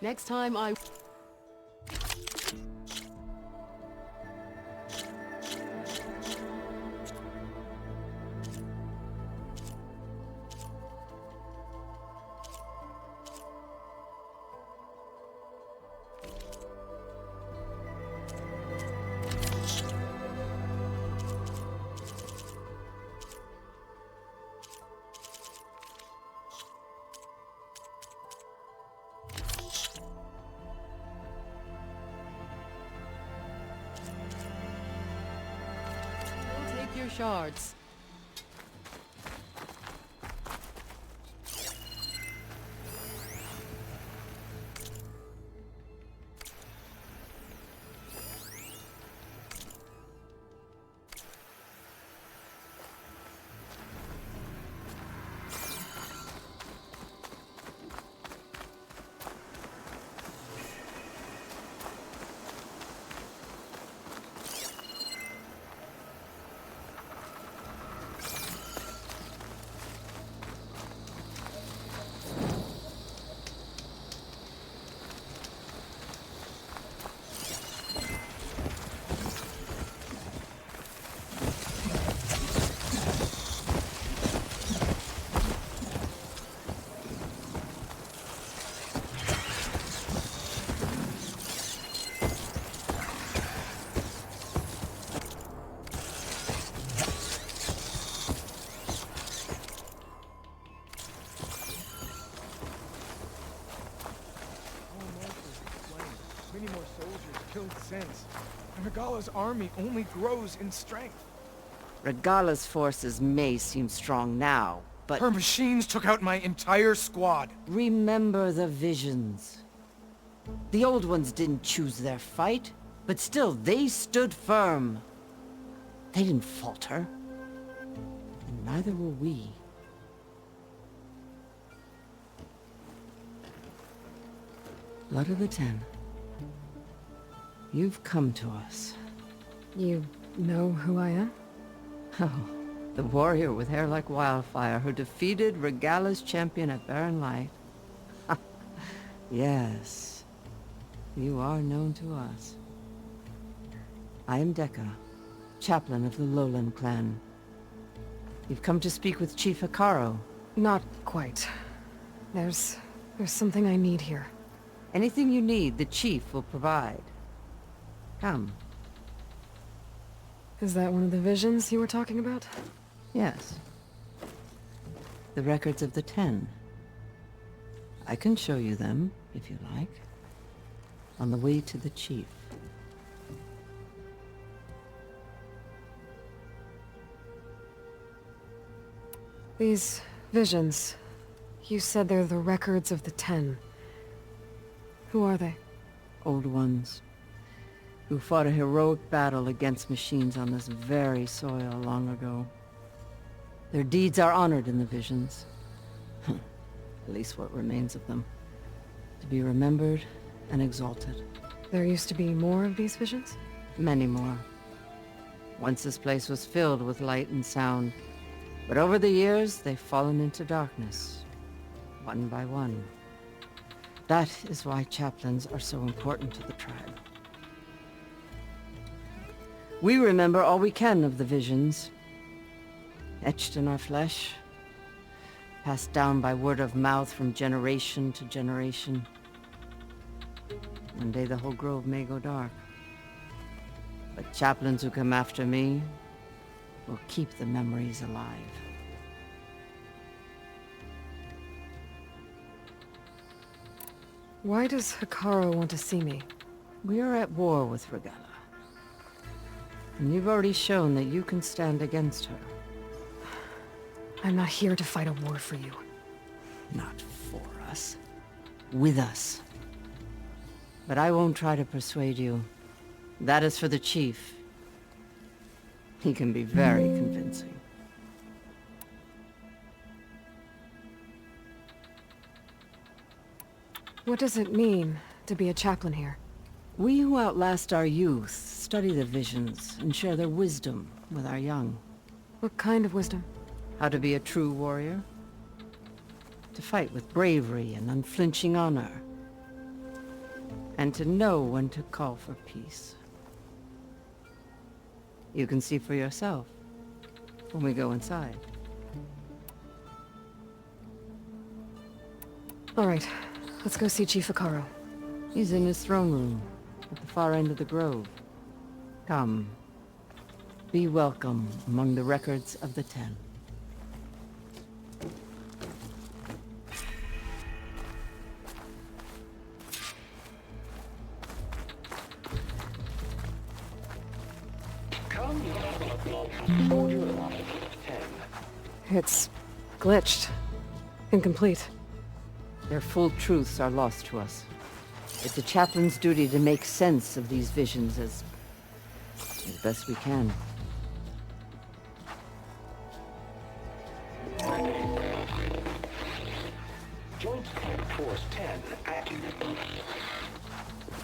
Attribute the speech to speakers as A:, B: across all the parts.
A: Next time I... Take your shards.
B: Many more soldiers killed since. And Regala's army only grows in strength.
C: Regala's forces may seem strong now, but...
B: Her machines took out my entire squad.
C: remember the visions. The old ones didn't choose their fight, but still they stood firm. They didn't falter. And neither will we. Blood of the Ten. You've come to us.
D: You know who I am?
C: Oh, the warrior with hair like wildfire who defeated Regala's champion at Barren Light. Yes, you are known to us. I am Dekka, chaplain of the Lowland clan. You've come to speak with Chief Hekarro.
D: Not quite. There's something I need here.
C: Anything you need, the chief will provide. Come.
D: Is that one of the visions you were talking about?
C: Yes. The records of the Ten. I can show you them, if you like. On the way to the chief.
D: These visions, you said they're the records of the Ten. Who are they?
C: Old ones. Who fought a heroic battle against machines on this very soil long ago. Their deeds are honored in the visions. At least what remains of them. To be remembered and exalted.
D: There used to be more of these visions?
C: Many more. Once this place was filled with light and sound. But over the years, they've fallen into darkness. One by one. That is why chaplains are so important to the tribe. We remember all we can of the visions. Etched in our flesh. Passed down by word of mouth from generation to generation. One day the whole grove may go dark. But chaplains who come after me will keep the memories alive.
D: Why does Hekarro want to see me?
C: We are at war with Regala. And you've already shown that you can stand against her.
D: I'm not here to fight a war for you.
C: Not for us. With us. But I won't try to persuade you. That is for the chief. He can be very convincing.
D: What does it mean to be a chaplain here?
C: We who outlast our youth study the visions and share their wisdom with our young.
D: What kind of wisdom?
C: How to be a true warrior, To fight with bravery and unflinching honor. And to know when to call for peace. You can see for yourself when we go inside.
D: All right, let's go see Chief Hekarro.
C: He's in his throne room, at the far end of the grove. Come. Be welcome among the records of the Ten.
D: It's glitched. Incomplete.
C: Their full truths are lost to us. It's the chaplain's duty to make sense of these visions as best we can.
E: Joint Force 10 active.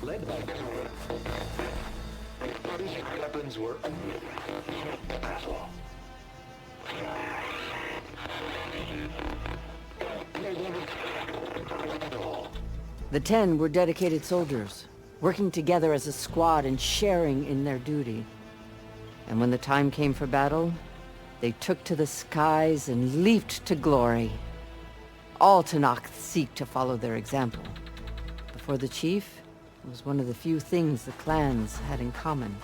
E: Led by these weapons were battle.
C: The Ten were dedicated soldiers, working together as a squad and sharing in their duty. And when the time came for battle, they took to the skies and leaped to glory. All Tenakth seek to follow their example. Before the chief, it was one of the few things the clans had in common.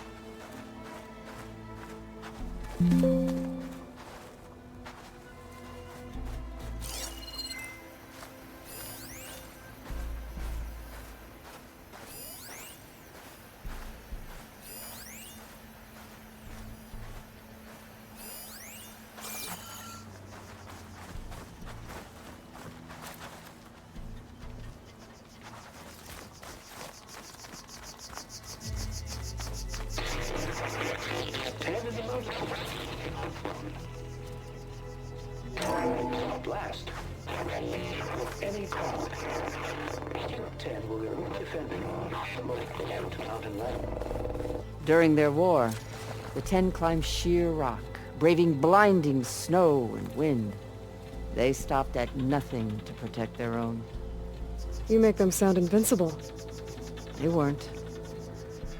E: Blast. Any problem. 10 will be defending the mountain level.
C: During their war, the Ten climbed sheer rock, braving blinding snow and wind. They stopped at nothing to protect their own.
D: You make them sound invincible.
C: They weren't.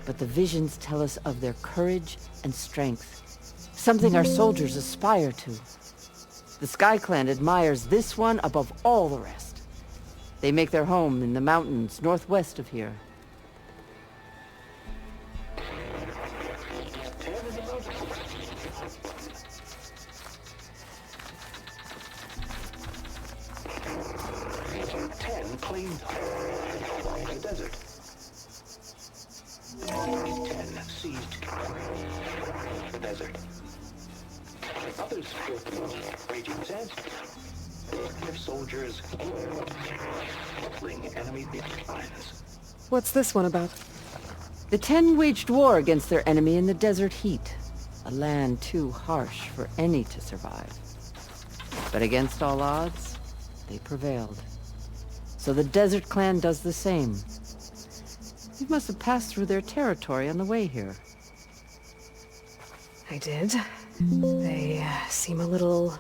C: But the visions tell us of their courage and strength, something our soldiers aspire to. The Sky Clan admires this one above all the rest. They make their home in the mountains northwest of here.
E: Claim the desert. 10 seized the desert. Others fought raging sands. Their soldiers killing enemy lines.
D: What's this one about?
C: The Ten waged war against their enemy in the desert heat, a land too harsh for any to survive. But against all odds, they prevailed. So the Desert Clan does the same. You must have passed through their territory on the way here.
D: I did. They seem a little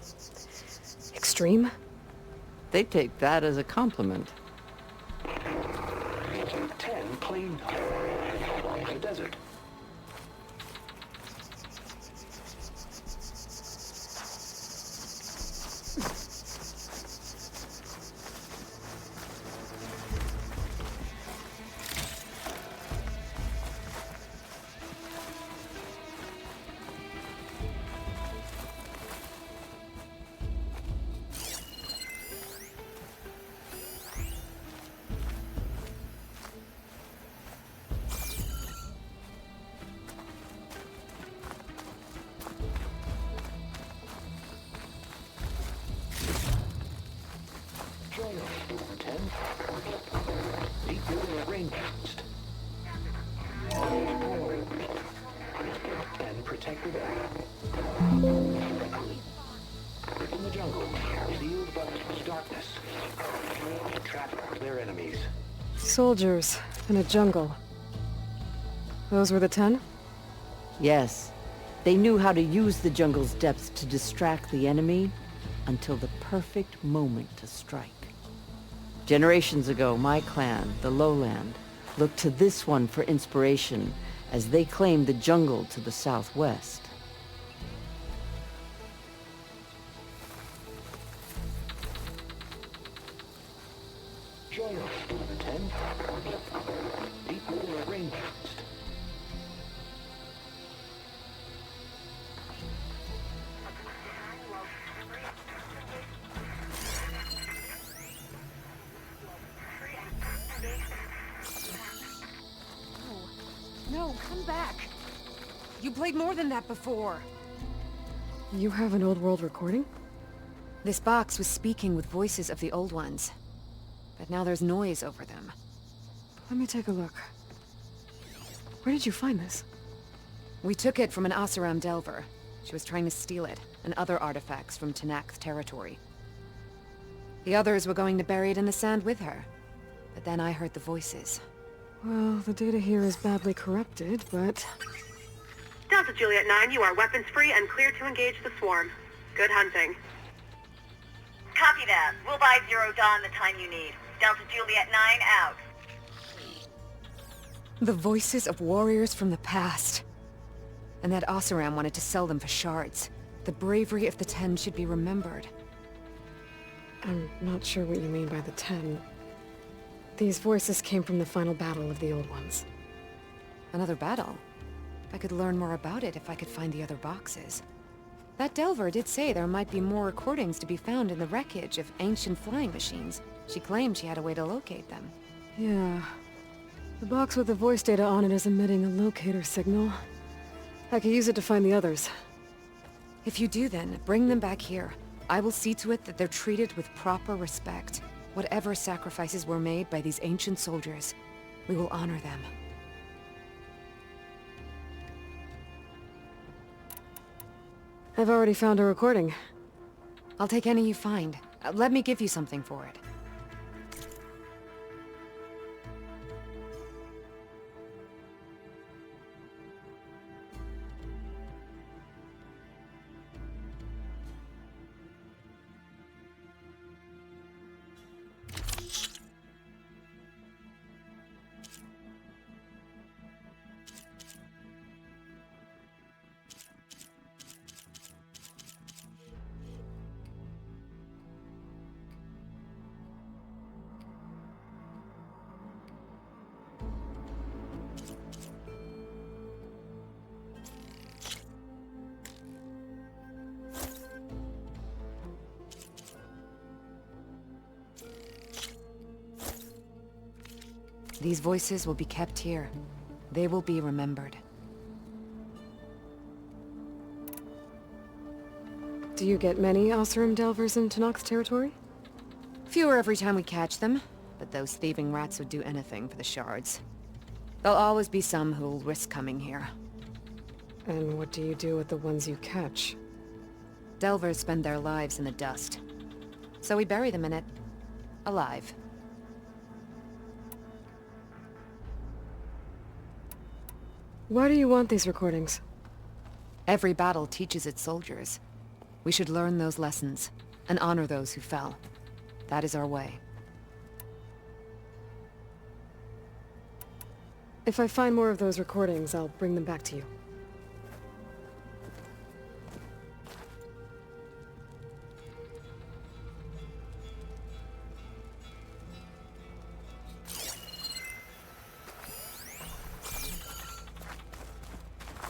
D: extreme.
C: They take that as a compliment.
E: 10 claimed the desert. And protected area. In the jungle, sealed by darkness, trap their enemies.
D: Soldiers in a jungle. Those were the 10?
C: Yes, they knew how to use the jungle's depths to distract the enemy until the perfect moment to strike. Generations ago, my clan, the Lowland, looked to this one for inspiration as they claimed the jungle to the southwest.
E: Join us, number 10. Deep within a rainforest.
D: No, come back! You played more than that before!
F: You have an old world recording?
D: This box was speaking with voices of the old ones. But now there's noise over them.
F: Let me take a look. Where did you find this?
D: We took it from an Oseram Delver. She was trying to steal it, and other artifacts from Tenakth territory. The others were going to bury it in the sand with her. But then I heard the voices.
F: Well, the data here is badly corrupted, but...
G: Delta Juliet 9, you are weapons free and clear to engage the swarm. Good hunting.
H: Copy that. We'll buy Zero Dawn the time you need. Delta Juliet 9 out.
D: The voices of warriors from the past. And that Oseram wanted to sell them for shards. The bravery of the Ten should be remembered.
F: I'm not sure what you mean by the Ten. These voices came from the final battle of the Old Ones.
D: Another battle? I could learn more about it if I could find the other boxes. That Delver did say there might be more recordings to be found in the wreckage of ancient flying machines. She claimed she had a way to locate them.
F: Yeah. The box with the voice data on it is emitting a locator signal. I could use it to find the others.
D: If you do then, bring them back here. I will see to it that they're treated with proper respect. Whatever sacrifices were made by these ancient soldiers, we will honor them.
F: I've already found a recording.
D: I'll take any you find. Let me give you something for it. These voices will be kept here. They will be remembered.
F: Do you get many Oseram Delvers in Tenakth territory?
D: Fewer every time we catch them, but those thieving rats would do anything for the shards. There'll always be some who'll risk coming here.
F: And what do you do with the ones you catch?
D: Delvers spend their lives in the dust. So we bury them in it. Alive.
F: Why do you want these recordings?
D: Every battle teaches its soldiers. We should learn those lessons, and honor those who fell. That is our way.
F: If I find more of those recordings, I'll bring them back to you.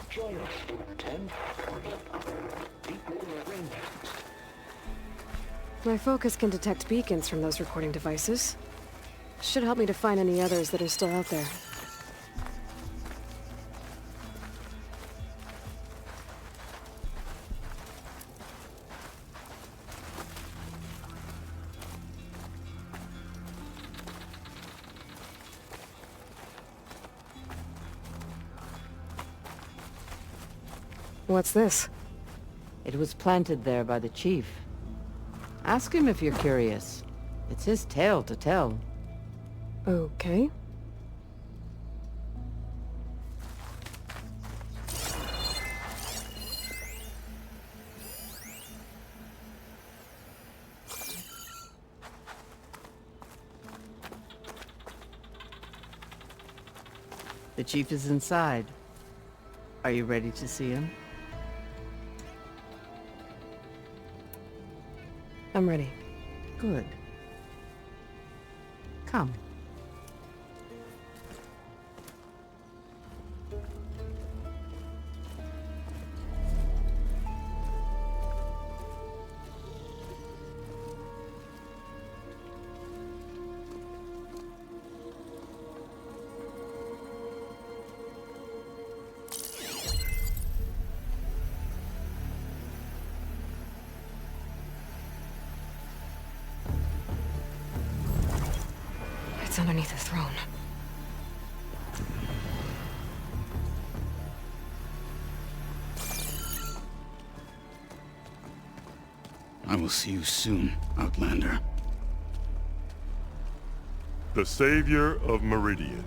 E: Join us, number 10. Deep within a rainforest.
F: My focus can detect beacons from those recording devices. Should help me to find any others that are still out there. What's this?
C: It was planted there by the chief. Ask him if you're curious. It's his tale to tell.
F: Okay.
C: The chief is inside. Are you ready to see him?
F: I'm ready.
C: Good. Come.
D: It's underneath the throne.
I: I will see you soon, Outlander.
J: The Savior of Meridian.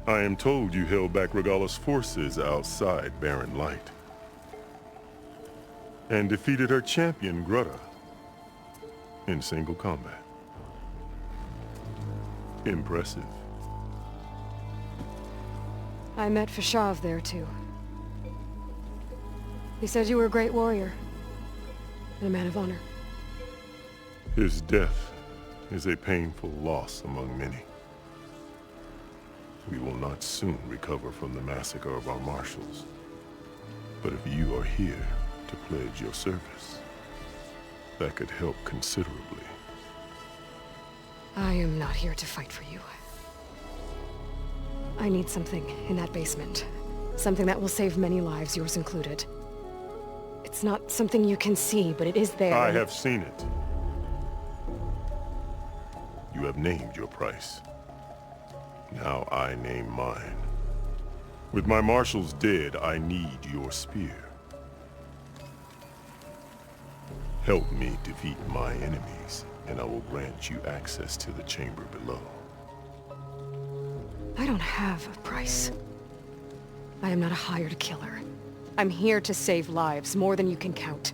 J: I am told you held back Regalla's forces outside Barren Light. And defeated her champion, Grutta, in single combat. Impressive.
F: I met Fashav there, too. He said you were a great warrior. And a man of honor.
J: His death is a painful loss among many. We will not soon recover from the massacre of our marshals. But if you are here to pledge your service, that could help considerably.
F: I am not here to fight for you. I need something in that basement. Something that will save many lives, yours included. It's not something you can see, but it is there.
J: I have seen it. You have named your price. Now I name mine. With my marshals dead, I need your spear. Help me defeat my enemies, and I will grant you access to the chamber below.
F: I don't have a price. I am not a hired killer. I'm here to save lives, more than you can count.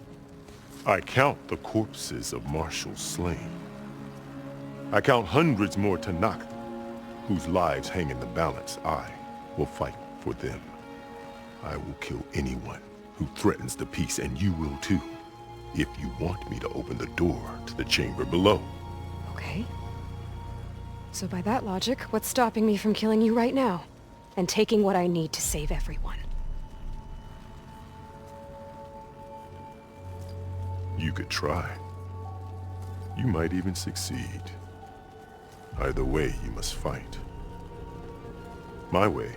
J: I count the corpses of marshals slain. I count hundreds more Tanakh, whose lives hang in the balance. I will fight for them. I will kill anyone who threatens the peace, and you will too, if you want me to open the door to the chamber below.
F: Okay. So by that logic, what's stopping me from killing you right now? And taking what I need to save everyone?
J: You could try. You might even succeed. Either way, you must fight. My way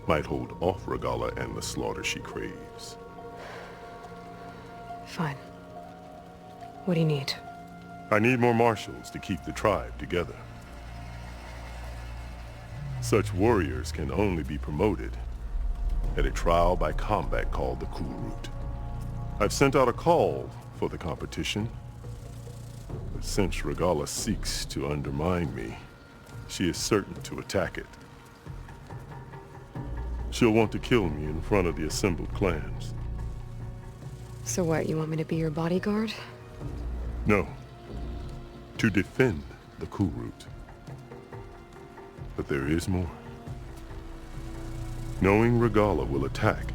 J: might hold off Regalla and the slaughter she craves.
F: Fine. What do you need?
J: I need more marshals to keep the tribe together. Such warriors can only be promoted at a trial by combat called the Kulrut. I've sent out a call for the competition, but since Regalla seeks to undermine me, she is certain to attack it. She'll want to kill me in front of the assembled clans.
F: So what, you want me to be your bodyguard?
J: No. To defend the Kulrut. But there is more. Knowing Regalla will attack,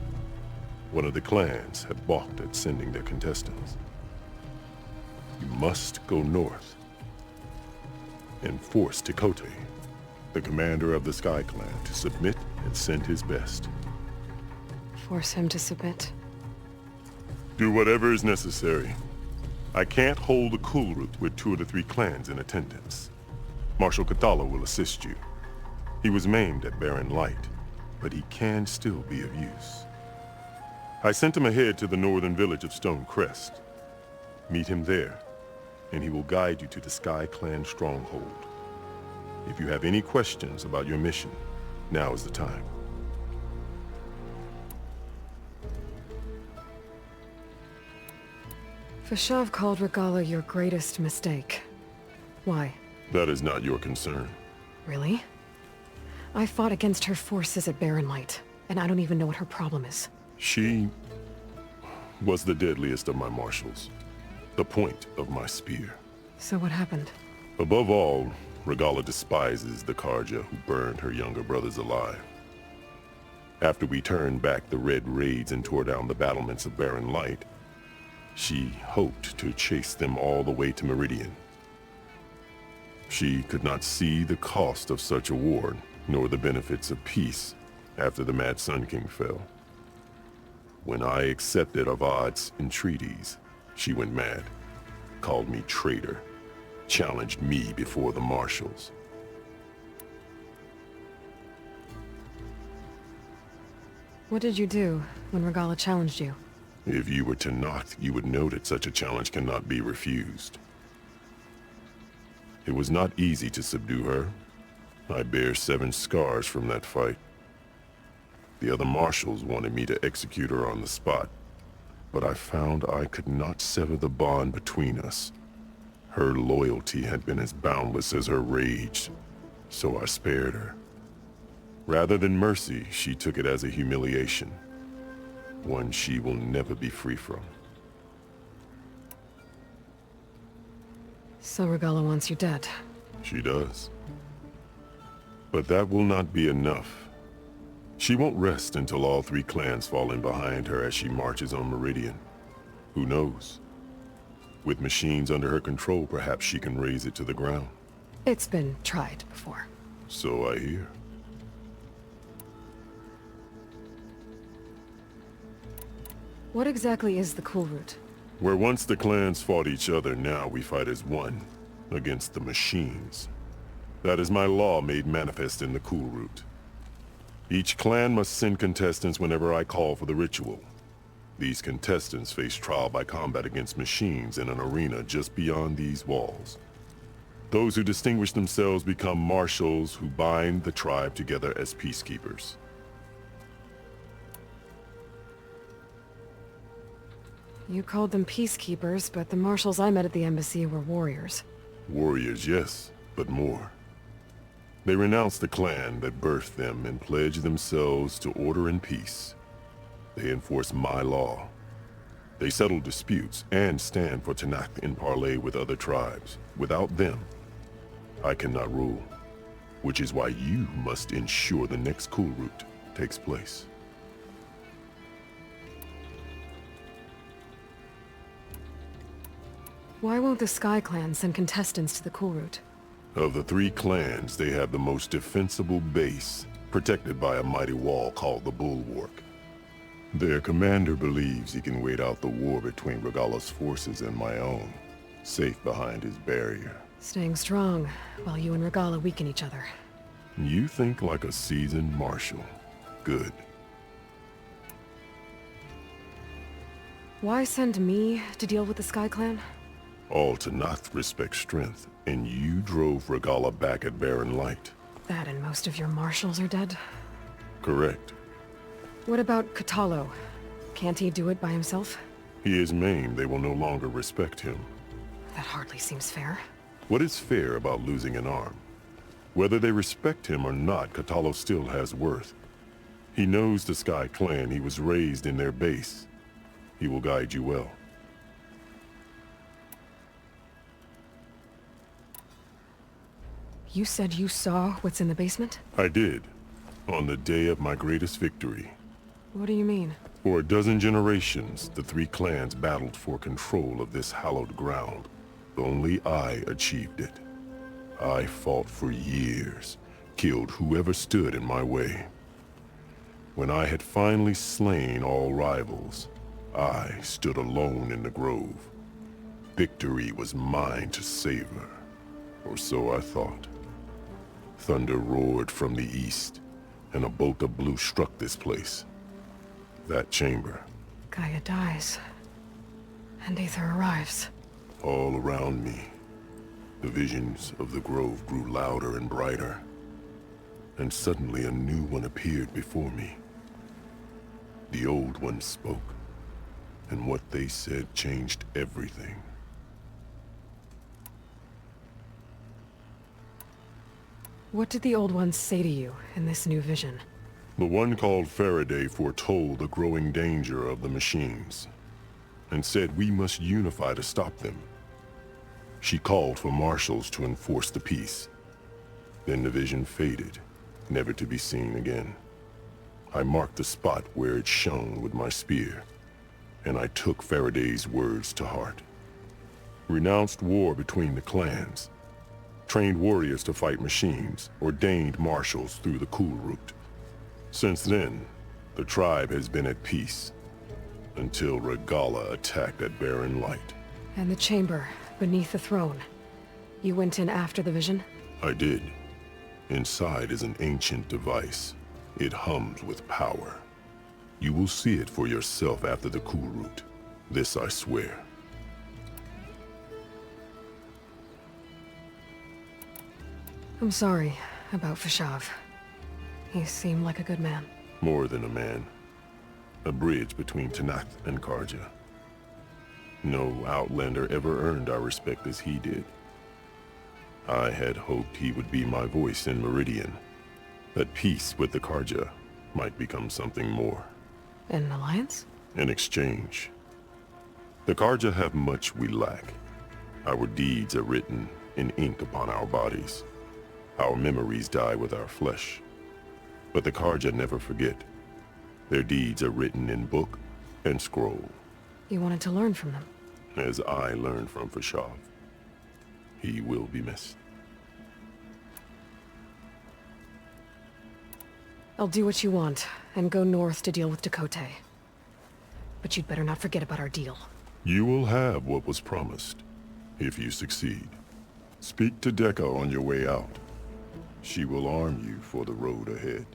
J: one of the clans had balked at sending their contestants. You must go north and force Tekote, the commander of the Sky Clan, to submit and send his best.
F: Force him to submit?
J: Do whatever is necessary. I can't hold the Kulrut with 2 of the 3 clans in attendance. Marshal Kotallo will assist you. He was maimed at Barren Light, but he can still be of use. I sent him ahead to the northern village of Stone Crest. Meet him there, and he will guide you to the Sky Clan stronghold. If you have any questions about your mission, now is the time.
F: Fashav called Regalla your greatest mistake. Why?
J: That is not your concern.
F: Really? I fought against her forces at Barren Light, and I don't even know what her problem is.
J: She was the deadliest of my marshals. The point of my spear.
F: So what happened?
J: Above all, Regalla despises the Carja who burned her younger brothers alive. After we turned back the Red Raids and tore down the battlements of Barren Light, she hoped to chase them all the way to Meridian. She could not see the cost of such a war, nor the benefits of peace after the Mad Sun King fell. When I accepted Avad's entreaties, she went mad, called me traitor, challenged me before the marshals.
F: What did you do when Regalla challenged you?
J: If you were Tenakth, you would know that such a challenge cannot be refused. It was not easy to subdue her. I bear 7 scars from that fight. The other marshals wanted me to execute her on the spot, but I found I could not sever the bond between us. Her loyalty had been as boundless as her rage, so I spared her. Rather than mercy, she took it as a humiliation, one she will never be free from.
F: So Regalla wants you dead.
J: She does. But that will not be enough. She won't rest until all 3 clans fall in behind her as she marches on Meridian. Who knows? With machines under her control, perhaps she can raze it to the ground.
F: It's been tried before.
J: So I hear.
F: What exactly is the Kulrut?
J: Where once the clans fought each other, now we fight as one, against the machines. That is my law made manifest in the Kulrut. Each clan must send contestants whenever I call for the ritual. These contestants face trial by combat against machines in an arena just beyond these walls. Those who distinguish themselves become marshals who bind the tribe together as peacekeepers.
F: You called them peacekeepers, but the marshals I met at the embassy were warriors.
J: Warriors, yes, but more. They renounce the clan that birthed them and pledge themselves to order and peace. They enforce my law. They settle disputes and stand for Tenakth in parley with other tribes. Without them, I cannot rule. Which is why you must ensure the next Kulrut takes place.
F: Why won't the Sky Clan send contestants to the Kulrut?
J: Of the 3 clans, they have the most defensible base, protected by a mighty wall called the Bulwark. Their commander believes he can wait out the war between Regalla's forces and my own, safe behind his barrier.
F: Staying strong, while you and Regalla weaken each other.
J: You think like a seasoned marshal. Good.
F: Why send me to deal with the Sky Clan?
J: All Tenakth respect strength, and you drove Regalla back at Barren Light.
F: That and most of your marshals are dead?
J: Correct.
F: What about Kotallo? Can't he do it by himself?
J: He is maimed. They will no longer respect him.
F: That hardly seems fair.
J: What is fair about losing an arm? Whether they respect him or not, Kotallo still has worth. He knows the Sky Clan. He was raised in their base. He will guide you well.
F: You said you saw what's in the basement?
J: I did. On the day of my greatest victory.
F: What do you mean?
J: For a dozen generations, the 3 clans battled for control of this hallowed ground. Only I achieved it. I fought for years, killed whoever stood in my way. When I had finally slain all rivals, I stood alone in the grove. Victory was mine to savor, or so I thought. Thunder roared from the east, and a bolt of blue struck this place. That chamber.
F: Gaia dies, and Aether arrives.
J: All around me, the visions of the grove grew louder and brighter, and suddenly a new one appeared before me. The old one spoke, and what they said changed everything.
F: What did the old ones say to you in this new vision?
J: The one called Faraday foretold the growing danger of the machines, and said we must unify to stop them. She called for marshals to enforce the peace, Then the vision faded, never to be seen again. I marked the spot where it shone with my spear, and I took Faraday's words to heart. Renounced war between the clans, trained warriors to fight machines, ordained marshals through the Kulrut. Since then, the tribe has been at peace, until Regalla attacked at Barren Light.
F: And the chamber, beneath the throne. You went in after the vision?
J: I did. Inside is an ancient device. It hums with power. You will see it for yourself after the Kulrut. This I swear.
F: I'm sorry about Fashav. He seemed like a good man.
J: More than a man. A bridge between Tanath and Karja. No Outlander ever earned our respect as he did. I had hoped he would be my voice in Meridian. That peace with the Karja might become something more.
F: An alliance?
J: An exchange. The Karja have much we lack. Our deeds are written in ink upon our bodies. Our memories die with our flesh. But the Karja never forget. Their deeds are written in book and scroll.
F: You wanted to learn from them?
J: As I learned from Fashav. He will be missed.
F: I'll do what you want, and go north to deal with Dakota. But you'd better not forget about our deal.
J: You will have what was promised, if you succeed. Speak to Dekka on your way out. She will arm you for the road ahead.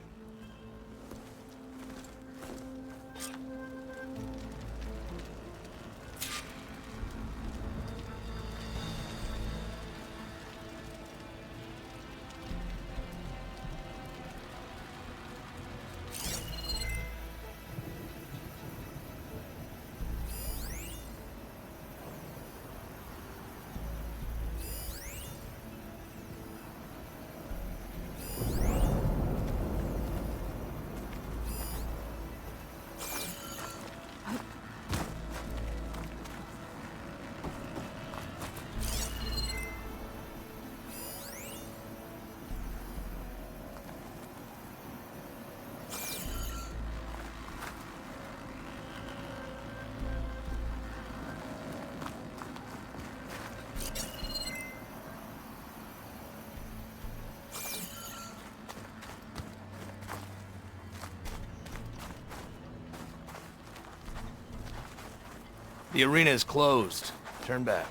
K: The arena is closed. Turn back.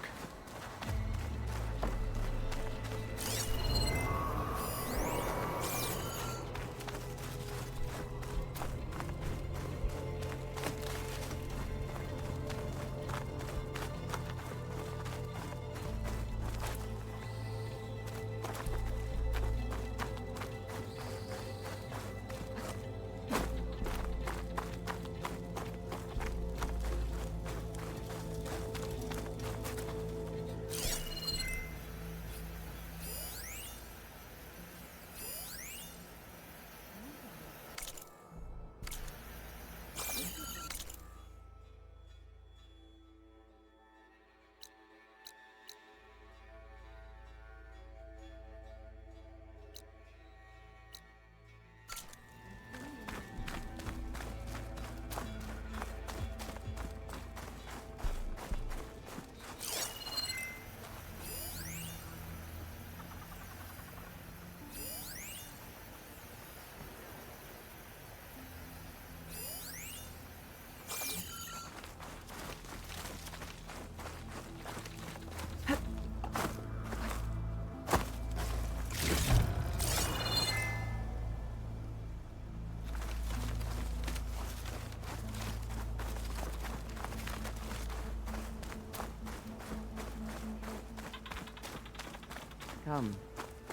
C: Come,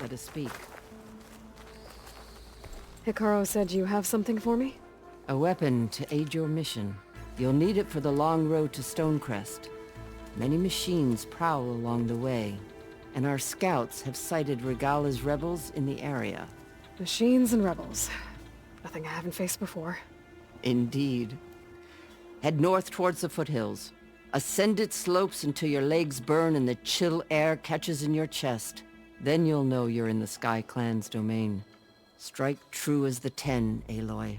C: let us speak.
F: Hikaru said you have something for me?
C: A weapon to aid your mission. You'll need it for the long road to Stonecrest. Many machines prowl along the way, and our scouts have sighted Regalla's rebels in the area.
F: Machines and rebels. Nothing I haven't faced before.
C: Indeed. Head north towards the foothills. Ascend its slopes until your legs burn and the chill air catches in your chest. Then you'll know you're in the Sky Clan's domain. Strike true as the 10, Aloy.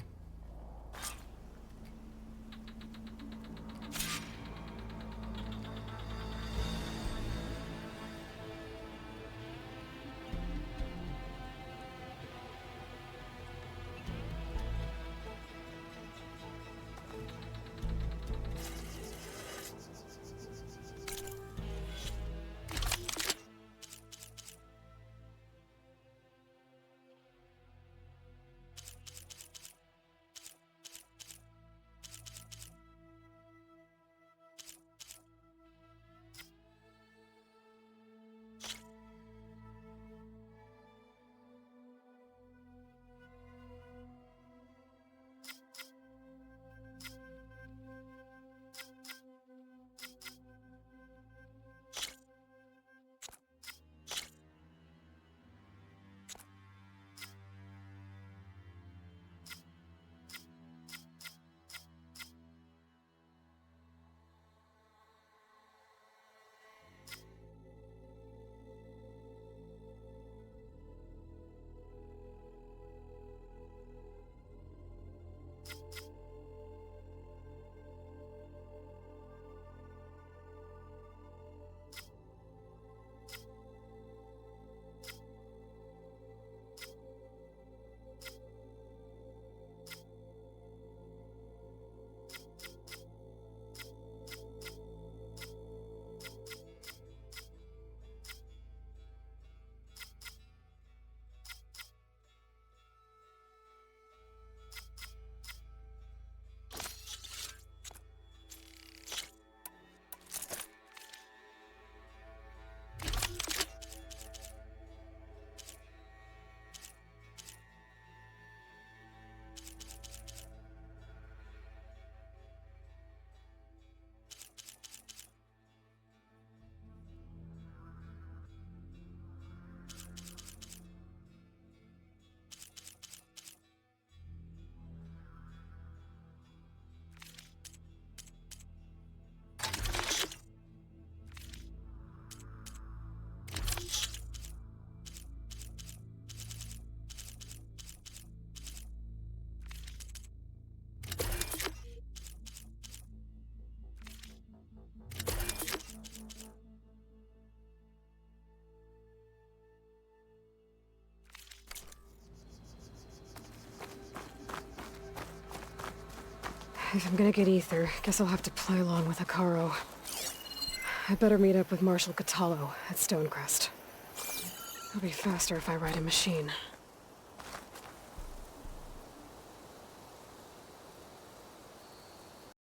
F: If I'm gonna get ether, guess I'll have to play along with Hekarro. I better meet up with Marshal Kotallo at Stonecrest. It'll be faster if I ride a machine.